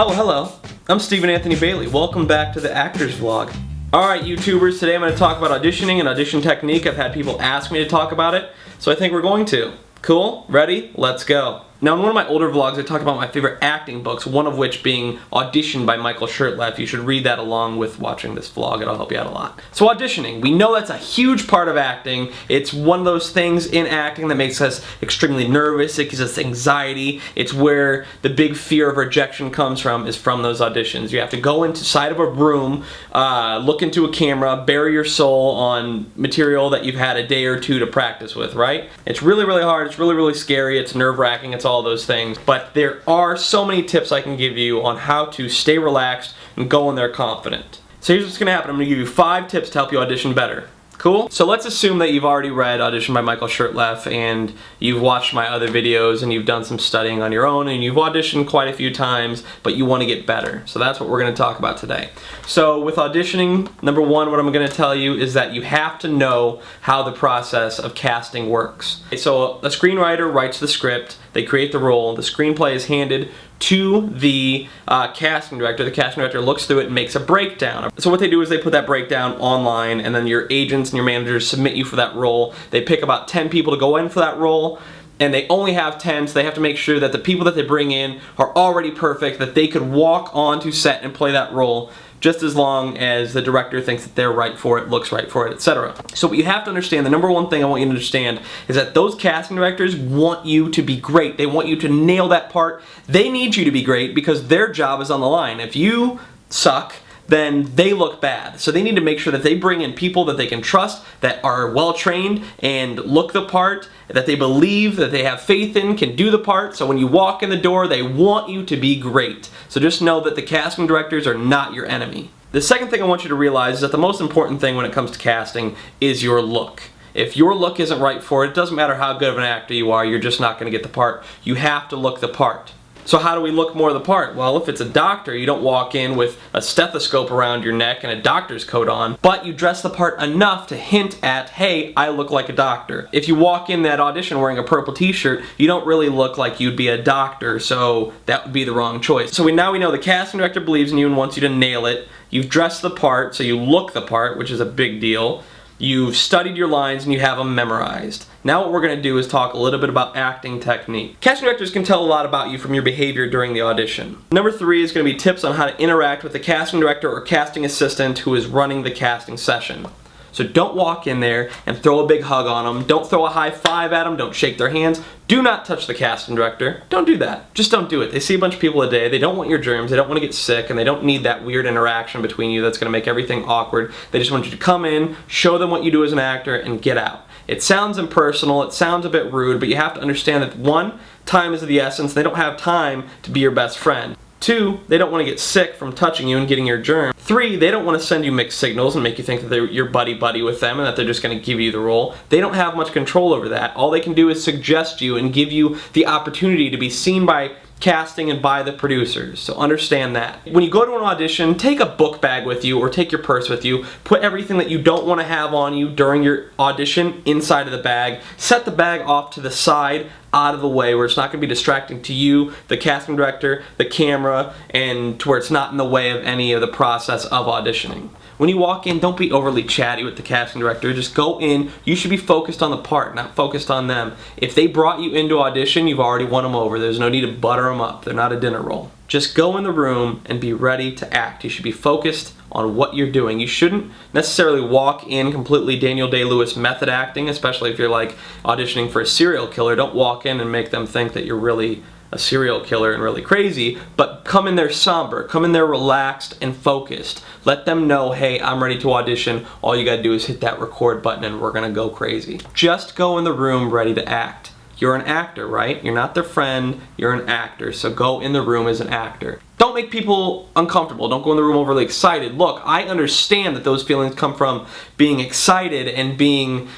Oh, hello. I'm Stephen Anthony Bailey. Welcome back to the Actors Vlog. Alright, YouTubers, today I'm going to talk about auditioning and audition technique. I've had people ask me to talk about it, so I think we're going to. Cool? Ready? Let's go. Now, in one of my older vlogs, I talked about my favorite acting books, one of which being Audition by Michael Shurtleff. You should read that along with watching this vlog. It'll help you out a lot. So auditioning, we know that's a huge part of acting. It's one of those things in acting that makes us extremely nervous. It gives us anxiety. It's where the big fear of rejection comes from, is from those auditions. You have to go inside of a room, look into a camera, bury your soul on material that you've had a day or two to practice with, right? It's really, really hard. It's really, really scary. It's nerve-wracking. It's all those things, but there are so many tips I can give you on how to stay relaxed and go in there confident. So here's what's going to happen. I'm going to give you 5 tips to help you audition better. Cool? So let's assume that you've already read Audition by Michael Shurtleff and you've watched my other videos and you've done some studying on your own and you've auditioned quite a few times, but you want to get better. So that's what we're going to talk about today. So with auditioning, number one, what I'm going to tell you is that you have to know how the process of casting works. So a screenwriter writes the script, they create the role, the screenplay is handed to the casting director. The casting director looks through it and makes a breakdown. So what they do is they put that breakdown online, and then your agents and your managers submit you for that role. They pick about 10 people to go in for that role, and they only have 10, so they have to make sure that the people that they bring in are already perfect, that they could walk onto set and play that role just as long as the director thinks that they're right for it, looks right for it, etc. So what you have to understand, the number one thing I want you to understand, is that those casting directors want you to be great. They want you to nail that part. They need you to be great because their job is on the line. If you suck, then they look bad. So they need to make sure that they bring in people that they can trust, that are well trained and look the part, that they believe, that they have faith in, can do the part. So when you walk in the door, they want you to be great. So just know that the casting directors are not your enemy. The second thing I want you to realize is that the most important thing when it comes to casting is your look. If your look isn't right for it, it doesn't matter how good of an actor you are, you're just not going to get the part. You have to look the part. So how do we look more the part? Well, if it's a doctor, you don't walk in with a stethoscope around your neck and a doctor's coat on, but you dress the part enough to hint at, hey, I look like a doctor. If you walk in that audition wearing a purple t-shirt, you don't really look like you'd be a doctor, so that would be the wrong choice. So now we know the casting director believes in you and wants you to nail it. You've dressed the part, so you look the part, which is a big deal. You've studied your lines and you have them memorized. Now what we're going to do is talk a little bit about acting technique. Casting directors can tell a lot about you from your behavior during the audition. Number 3 is going to be tips on how to interact with the casting director or casting assistant who is running the casting session. So don't walk in there and throw a big hug on them. Don't throw a high five at them. Don't shake their hands. Do not touch the casting director. Don't do that. Just don't do it. They see a bunch of people a day. They don't want your germs. They don't want to get sick, and they don't need that weird interaction between you that's going to make everything awkward. They just want you to come in, show them what you do as an actor, and get out. It sounds impersonal. It sounds a bit rude, but you have to understand that 1, time is of the essence. They don't have time to be your best friend. 2, they don't want to get sick from touching you and getting your germ. 3, they don't want to send you mixed signals and make you think that you're buddy-buddy with them and that they're just going to give you the role. They don't have much control over that. All they can do is suggest you and give you the opportunity to be seen by casting and by the producers. So understand that. When you go to an audition, take a book bag with you or take your purse with you. Put everything that you don't want to have on you during your audition inside of the bag. Set the bag off to the side, out of the way, where it's not going to be distracting to you, the casting director, the camera, and to where it's not in the way of any of the process of auditioning. When you walk in, don't be overly chatty with the casting director. Just go in. You should be focused on the part, not focused on them. If they brought you into audition, you've already won them over. There's no need to butter them up. They're not a dinner roll. Just go in the room and be ready to act. You should be focused on what you're doing. You shouldn't necessarily walk in completely Daniel Day-Lewis method acting, especially if you're like auditioning for a serial killer. Don't walk in and make them think that you're really a serial killer and really crazy, but come in there somber, come in there relaxed and focused. Let them know, hey, I'm ready to audition. All you gotta do is hit that record button and we're gonna go crazy. Just go in the room ready to act. You're an actor, right? You're not their friend, you're an actor, so go in the room as an actor. Don't make people uncomfortable. Don't go in the room overly excited. Look, I understand that those feelings come from being excited and being,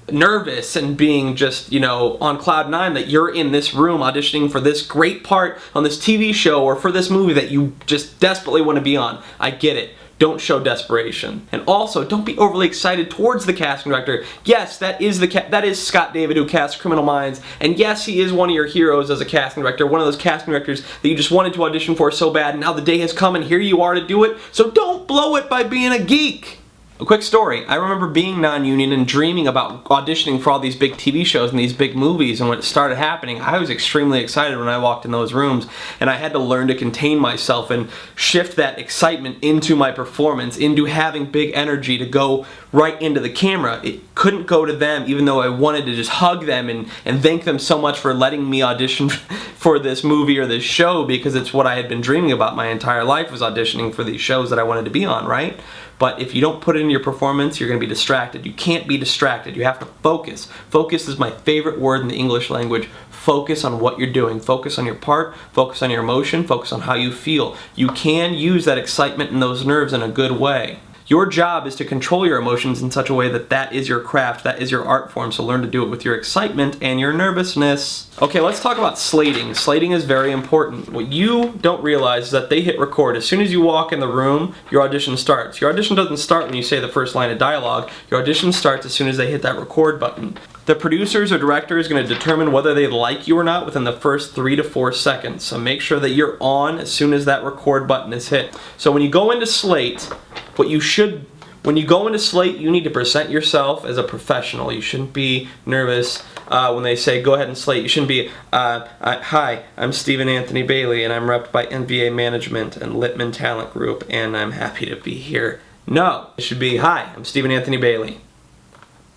nervous and being just, on cloud 9 that you're in this room auditioning for this great part on this TV show or for this movie that you just desperately want to be on. I get it. Don't show desperation. And also, don't be overly excited towards the casting director. Yes, that is Scott David who cast Criminal Minds, and yes, he is one of your heroes as a casting director, one of those casting directors that you just wanted to audition for so bad, and now the day has come and here you are to do it, so don't blow it by being a geek. A quick story. I remember being non-union and dreaming about auditioning for all these big TV shows and these big movies, and when it started happening, I was extremely excited when I walked in those rooms, and I had to learn to contain myself and shift that excitement into my performance, into having big energy to go right into the camera. It couldn't go to them, even though I wanted to just hug them and thank them so much for letting me audition for this movie or this show, because it's what I had been dreaming about my entire life, was auditioning for these shows that I wanted to be on, right? But if you don't put it in your performance, you're going to be distracted. You can't be distracted. You have to focus. Focus is my favorite word in the English language. Focus on what you're doing. Focus on your part. Focus on your emotion. Focus on how you feel. You can use that excitement and those nerves in a good way. Your job is to control your emotions in such a way that that is your craft, that is your art form, so learn to do it with your excitement and your nervousness. Okay, let's talk about slating. Slating is very important. What you don't realize is that they hit record. As soon as you walk in the room, your audition starts. Your audition doesn't start when you say the first line of dialogue. Your audition starts as soon as they hit that record button. The producers or director is going to determine whether they like you or not within the first 3 to 4 seconds. So make sure that you're on as soon as that record button is hit. So when you go into Slate, when you go into Slate, you need to present yourself as a professional. You shouldn't be nervous when they say go ahead and Slate. You shouldn't be, hi, I'm Stephen Anthony Bailey, and I'm repped by NVA Management and Littman Talent Group, and I'm happy to be here. No, it should be, hi, I'm Stephen Anthony Bailey.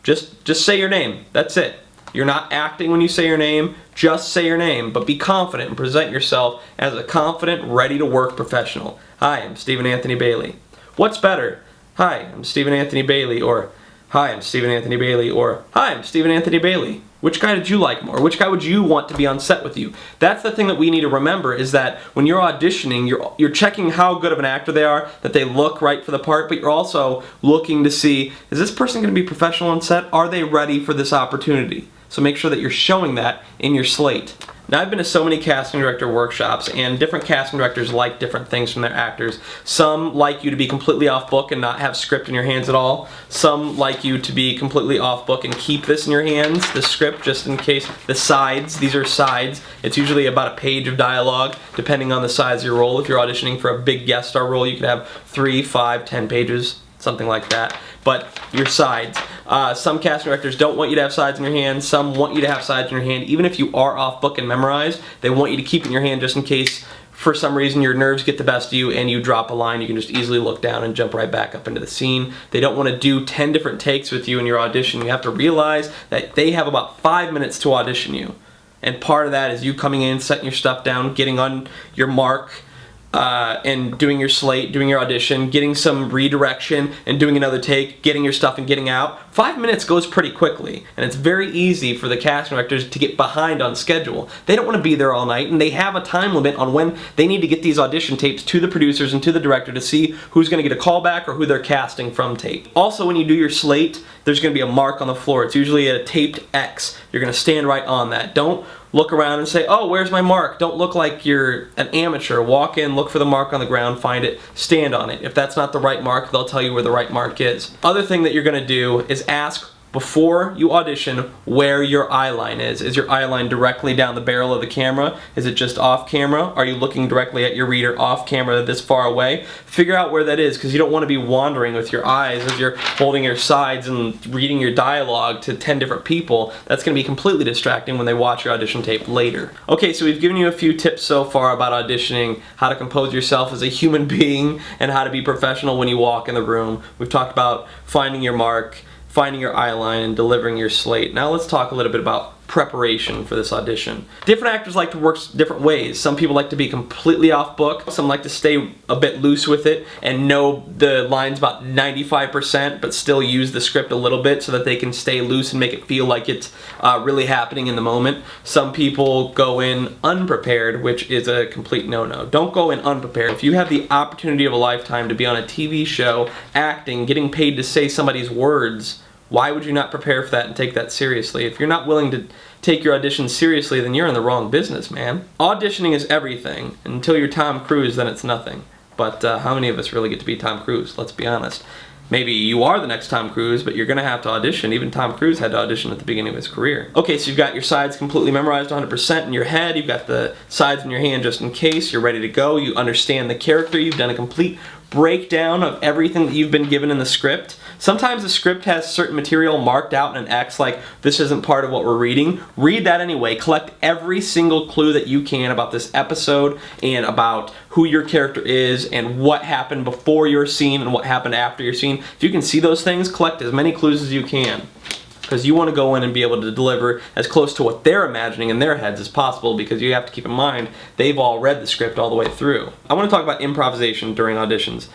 Just say your name. That's it. You're not acting when you say your name. Just say your name, but be confident and present yourself as a confident, ready-to-work professional. Hi, I'm Stephen Anthony Bailey. What's better? Hi, I'm Stephen Anthony Bailey, or hi, I'm Stephen Anthony Bailey, or hi, I'm Stephen Anthony Bailey. Which guy did you like more? Which guy would you want to be on set with you? That's the thing that we need to remember, is that when you're auditioning, you're checking how good of an actor they are, that they look right for the part, but you're also looking to see, is this person going to be professional on set? Are they ready for this opportunity? So make sure that you're showing that in your slate. Now, I've been to so many casting director workshops, and different casting directors like different things from their actors. Some like you to be completely off book and not have script in your hands at all. Some like you to be completely off book and keep this in your hands, the script, just in case. The sides, these are sides. It's usually about a page of dialogue, depending on the size of your role. If you're auditioning for a big guest star role, you could have 3, 5, 10 pages, something like that. But your sides. Some casting directors don't want you to have sides in your hand. Some want you to have sides in your hand. Even if you are off book and memorized, they want you to keep it in your hand just in case for some reason your nerves get the best of you and you drop a line. You can just easily look down and jump right back up into the scene. They don't want to do 10 different takes with you in your audition. You have to realize that they have about 5 minutes to audition you. And part of that is you coming in, setting your stuff down, getting on your mark, and doing your slate, doing your audition, getting some redirection, and doing another take, getting your stuff and getting out. 5 minutes goes pretty quickly, and it's very easy for the casting directors to get behind on schedule. They don't want to be there all night, and they have a time limit on when they need to get these audition tapes to the producers and to the director to see who's going to get a callback or who they're casting from tape. Also, when you do your slate, there's going to be a mark on the floor. It's usually a taped X. You're going to stand right on that. Don't look around and say, oh, where's my mark? Don't look like you're an amateur. Walk in, look for the mark on the ground, find it, stand on it. If that's not the right mark, they'll tell you where the right mark is. Other thing that you're going to do is ask before you audition where your eye line is. Is your eye line directly down the barrel of the camera? Is it just off camera? Are you looking directly at your reader off camera this far away? Figure out where that is, because you don't want to be wandering with your eyes as you're holding your sides and reading your dialogue to 10 different people. That's going to be completely distracting when they watch your audition tape later. Okay, so we've given you a few tips so far about auditioning, how to compose yourself as a human being, and how to be professional when you walk in the room. We've talked about finding your mark, finding your eye line, and delivering your slate. Now let's talk a little bit about preparation for this audition. Different actors like to work different ways. Some people like to be completely off book. Some like to stay a bit loose with it and know the lines about 95%, but still use the script a little bit so that they can stay loose and make it feel like it's really happening in the moment. Some people go in unprepared, which is a complete no-no. Don't go in unprepared. If you have the opportunity of a lifetime to be on a TV show, acting, getting paid to say somebody's words, why would you not prepare for that and take that seriously? If you're not willing to take your audition seriously, then you're in the wrong business, man. Auditioning is everything. Until you're Tom Cruise, then it's nothing. but how many of us really get to be Tom Cruise? Let's be honest. Maybe you are the next Tom Cruise, but you're going to have to audition. Even Tom Cruise had to audition at the beginning of his career. Okay, so you've got your sides completely memorized 100% in your head. You've got the sides in your hand just in case. You're ready to go. You understand the character. You've done a complete breakdown of everything that you've been given in the script. Sometimes the script has certain material marked out in an X, like this isn't part of what we're reading. Read that anyway. Collect every single clue that you can about this episode and about who your character is and what happened before your scene and what happened after your scene. If you can see those things, collect as many clues as you can, because you want to go in and be able to deliver as close to what they're imagining in their heads as possible, because you have to keep in mind they've all read the script all the way through. I want to talk about improvisation during auditions.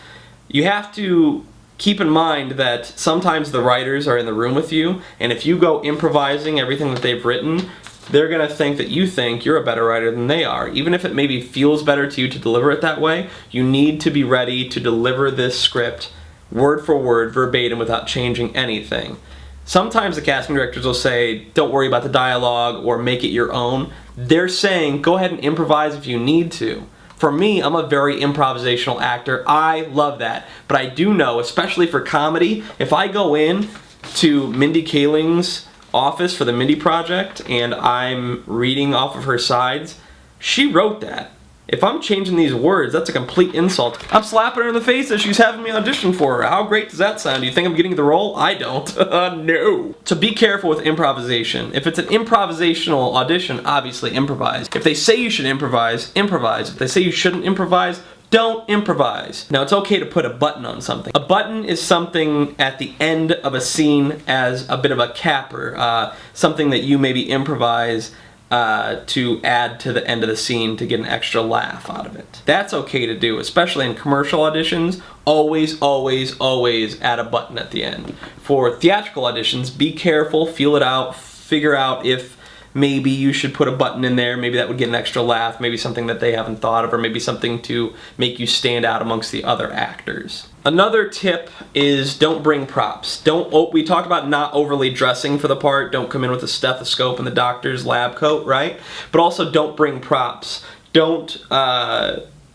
You have to keep in mind that sometimes the writers are in the room with you, and if you go improvising everything that they've written, they're going to think that you think you're a better writer than they are. Even if it maybe feels better to you to deliver it that way, you need to be ready to deliver this script word for word, verbatim, without changing anything. Sometimes the casting directors will say, don't worry about the dialogue or make it your own. They're saying, go ahead and improvise if you need to. For me, I'm a very improvisational actor. I love that. But I do know, especially for comedy, if I go in to Mindy Kaling's office for the Mindy Project and I'm reading off of her sides, she wrote that. If I'm changing these words, that's a complete insult. I'm slapping her in the face as she's having me audition for her. How great does that sound? Do you think I'm getting the role? I don't. No. So be careful with improvisation. If it's an improvisational audition, obviously improvise. If they say you should improvise, improvise. If they say you shouldn't improvise, don't improvise. Now, it's okay to put a button on something. A button is something at the end of a scene as a bit of a capper, something that you maybe improvise to add to the end of the scene to get an extra laugh out of it. That's okay to do, especially in commercial auditions. Always, always, always add a button at the end. For theatrical auditions, be careful, feel it out, figure out if maybe you should put a button in there, maybe that would get an extra laugh, maybe something that they haven't thought of, or maybe something to make you stand out amongst the other actors. Another tip is don't bring props. We talked about not overly dressing for the part. Don't come in with a stethoscope and the doctor's lab coat, right? But also don't bring props. Don't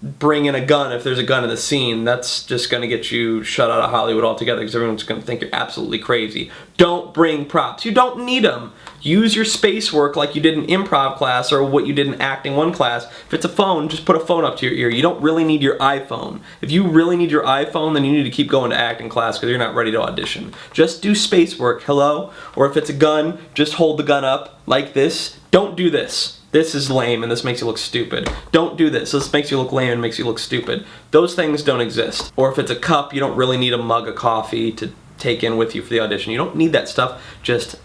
bring in a gun if there's a gun in the scene. That's just going to get you shut out of Hollywood altogether, because everyone's going to think you're absolutely crazy. Don't bring props. You don't need them. Use your space work like you did in improv class or what you did in acting 1 class. If it's a phone, just put a phone up to your ear. You don't really need your iPhone. If you really need your iPhone, then you need to keep going to acting class because you're not ready to audition. Just do space work, hello? Or if it's a gun, just hold the gun up like this. Don't do this. This is lame and this makes you look stupid. Don't do this. This makes you look lame and makes you look stupid. Those things don't exist. Or if it's a cup, you don't really need a mug of coffee to take in with you for the audition. You don't need that stuff. Just,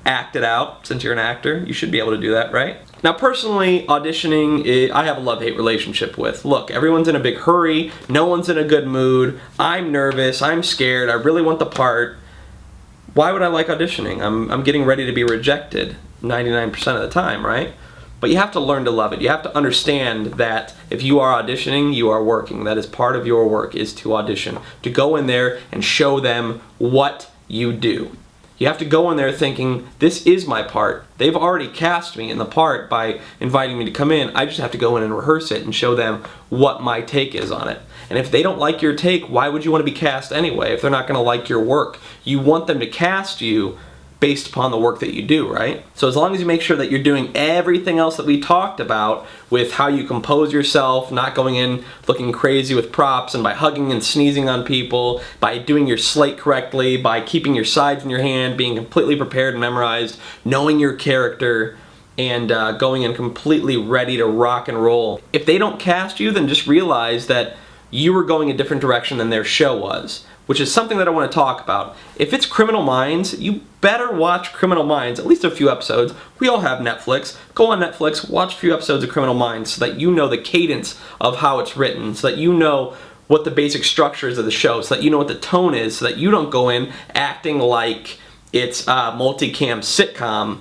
act it out. Since you're an actor, you should be able to do that, right? Now, personally, auditioning, I have a love-hate relationship with. Look, everyone's in a big hurry. No one's in a good mood. I'm nervous. I'm scared. I really want the part. Why would I like auditioning? I'm getting ready to be rejected 99% of the time, right? But you have to learn to love it. You have to understand that if you are auditioning, you are working. That is part of your work, is to audition. To go in there and show them what you do. You have to go in there thinking, this is my part. They've already cast me in the part by inviting me to come in. I just have to go in and rehearse it and show them what my take is on it. And if they don't like your take, why would you want to be cast anyway if they're not going to like your work? You want them to cast you based upon the work that you do, right? So as long as you make sure that you're doing everything else that we talked about with how you compose yourself, not going in looking crazy with props, and by hugging and sneezing on people, by doing your slate correctly, by keeping your sides in your hand, being completely prepared and memorized, knowing your character, and going in completely ready to rock and roll. If they don't cast you, then just realize that you were going a different direction than their show was, which is something that I want to talk about. If it's Criminal Minds, you better watch Criminal Minds, at least a few episodes. We all have Netflix. Go on Netflix, watch a few episodes of Criminal Minds so that you know the cadence of how it's written, so that you know what the basic structure is of the show, so that you know what the tone is, so that you don't go in acting like it's a multicam sitcom,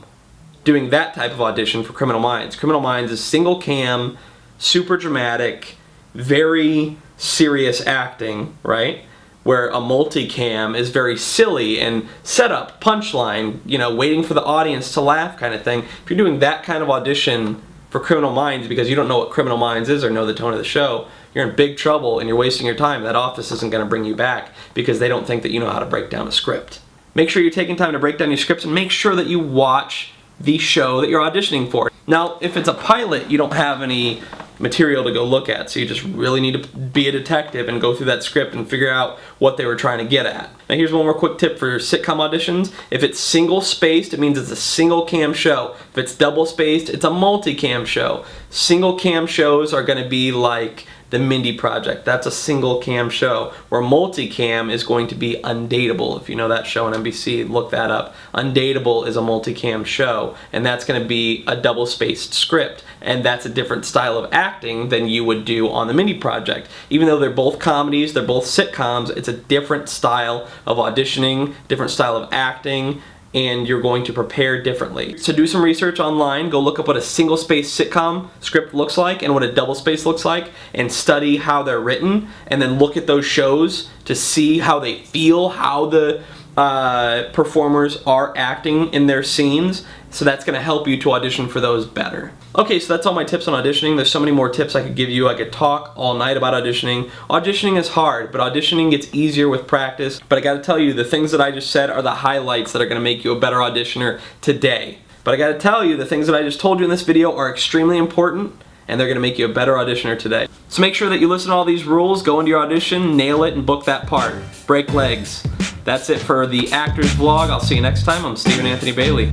doing that type of audition for Criminal Minds. Criminal Minds is single cam, super dramatic, very serious acting, right? Where a multicam is very silly and setup, punchline, waiting for the audience to laugh kind of thing. If you're doing that kind of audition, for Criminal Minds because you don't know what Criminal Minds is or know the tone of the show, you're in big trouble and you're wasting your time. That office isn't going to bring you back because they don't think that you know how to break down a script. Make sure you're taking time to break down your scripts and make sure that you watch the show that you're auditioning for. Now, if it's a pilot, you don't have any material to go look at, so you just really need to be a detective and go through that script and figure out what they were trying to get at. Now here's one more quick tip for sitcom auditions. If it's single spaced, it means it's a single cam show. If it's double spaced, it's a multi-cam show. Single cam shows are going to be like The Mindy Project. That's a single cam show. Where multicam is going to be Undateable. If you know that show on NBC, look that up. Undateable is a multicam show, and that's going to be a double spaced script, and that's a different style of acting than you would do on The Mindy Project. Even though they're both comedies, they're both sitcoms, it's a different style of auditioning, different style of acting, and you're going to prepare differently. So do some research online, go look up what a single space sitcom script looks like and what a double space looks like, and study how they're written, and then look at those shows to see how they feel, how the performers are acting in their scenes. So that's going to help you to audition for those better. Okay, so that's all my tips on auditioning. There's so many more tips I could give you. I could talk all night about auditioning. Auditioning is hard, but auditioning gets easier with practice. But I got to tell you, the things that I just said are the highlights that are going to make you a better auditioner today. But I got to tell you, the things that I just told you in this video are extremely important, and they're going to make you a better auditioner today. So make sure that you listen to all these rules, go into your audition, nail it, and book that part. Break legs. That's it for the Actors Vlog. I'll see you next time. I'm Stephen Anthony Bailey.